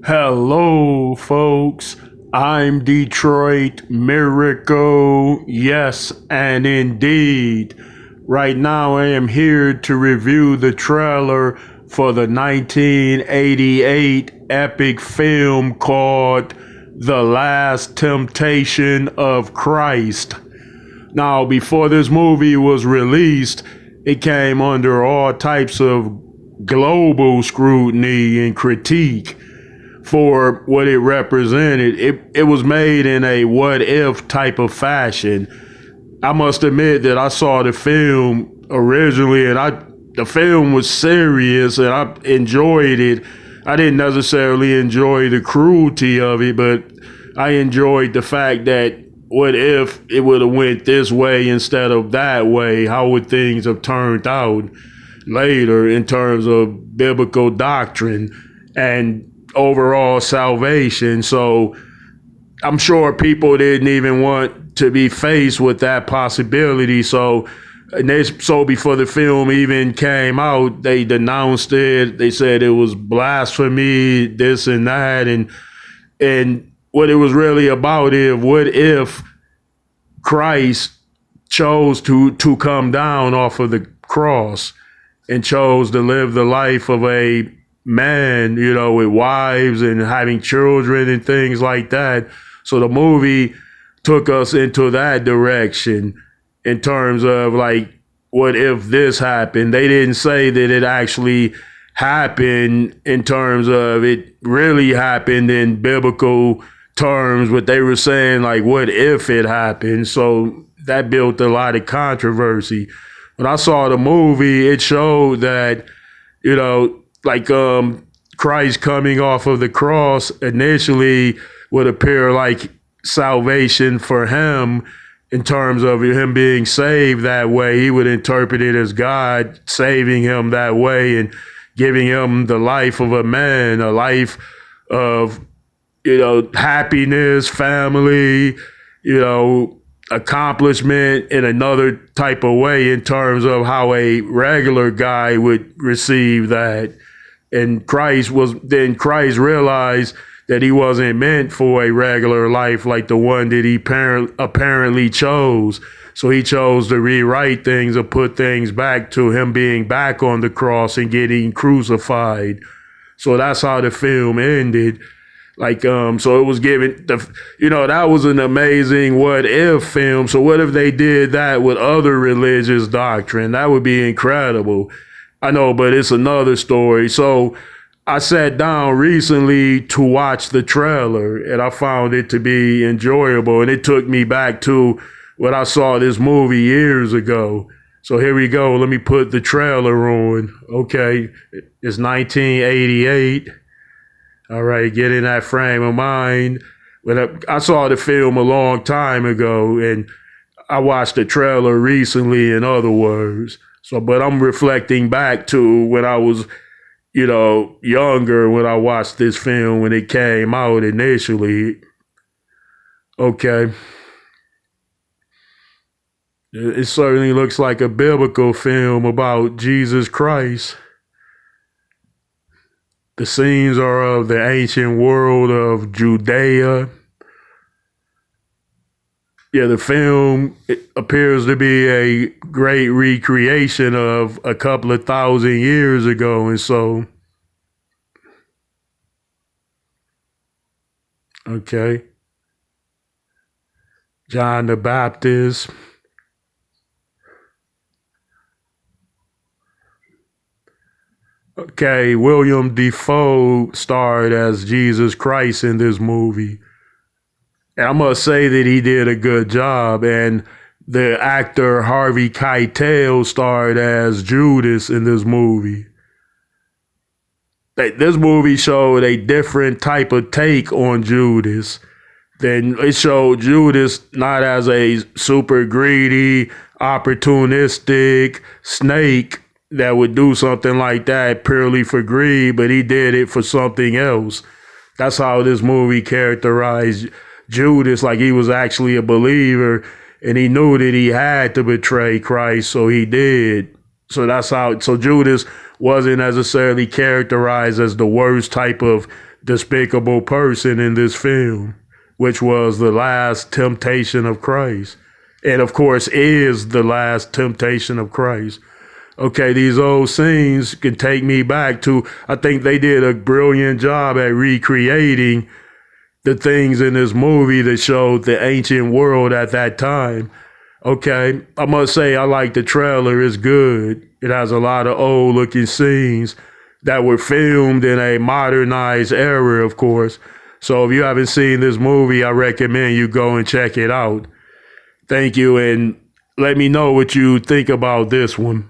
Hello, folks. I'm Detroit Miracle. Yes, and indeed. Right now, I am here to review the trailer for the 1988 epic film called The Last Temptation of Christ. Now, before this movie was released, it came under all types of global scrutiny and critique for what it represented. It was made in a what if type of fashion. I must admit that I saw the film originally and the film was serious and I enjoyed it. I didn't necessarily enjoy the cruelty of it, but I enjoyed the fact that what if it would have went this way instead of that way? How would things have turned out later in terms of biblical doctrine and overall salvation? So I'm sure people didn't even want to be faced with that possibility. So before the film even came out, they denounced it. They said it was blasphemy, this and that, and what it was really about is what if Christ chose to come down off of the cross and chose to live the life of a man, with wives and having children and things like that. So the movie took us into that direction in terms of like, what if this happened? They didn't say that it actually happened in terms of it really happened in biblical terms, but they were saying like, what if it happened? So that built a lot of controversy. When I saw the movie, it showed that, Christ coming off of the cross initially would appear like salvation for him in terms of him being saved that way. He would interpret it as God saving him that way and giving him the life of a man, a life of, happiness, family, accomplishment in another type of way in terms of how a regular guy would receive that. And Christ realized that he wasn't meant for a regular life like the one that he apparently chose. So he chose to rewrite things or put things back to him being back on the cross and getting crucified. So that's how the film ended. So it was given that was an amazing what if film. So what if they did that with other religious doctrine? That would be incredible. I know, but it's another story. So I sat down recently to watch the trailer and I found it to be enjoyable. And it took me back to when I saw this movie years ago. So here we go. Let me put the trailer on. Okay. It's 1988. All right, get in that frame of mind. When I saw the film a long time ago, and I watched the trailer recently, in other words. So, but I'm reflecting back to when I was, younger when I watched this film when it came out initially. Okay. It certainly looks like a biblical film about Jesus Christ. The scenes are of the ancient world of Judea. Yeah, the film appears to be a great recreation of a couple of thousand years ago. And so, okay. John the Baptist. Okay, William Dafoe starred as Jesus Christ in this movie. And I must say that he did a good job. And the actor Harvey Keitel starred as Judas in this movie. This movie showed a different type of take on Judas. Then it showed Judas not as a super greedy, opportunistic snake that would do something like that purely for greed, but he did it for something else. That's how this movie characterized Judas, like he was actually a believer and he knew that he had to betray Christ, so he did. So Judas wasn't necessarily characterized as the worst type of despicable person in this film, which was the last temptation of Christ. And of course, is the last temptation of Christ. Okay, these old scenes can take me back to, I think they did a brilliant job at recreating the things in this movie that showed the ancient world at that time. Okay, I must say I like the trailer. It's good. It has a lot of old looking scenes that were filmed in a modernized era, of course. So if you haven't seen this movie, I recommend you go and check it out. Thank you, and let me know what you think about this one.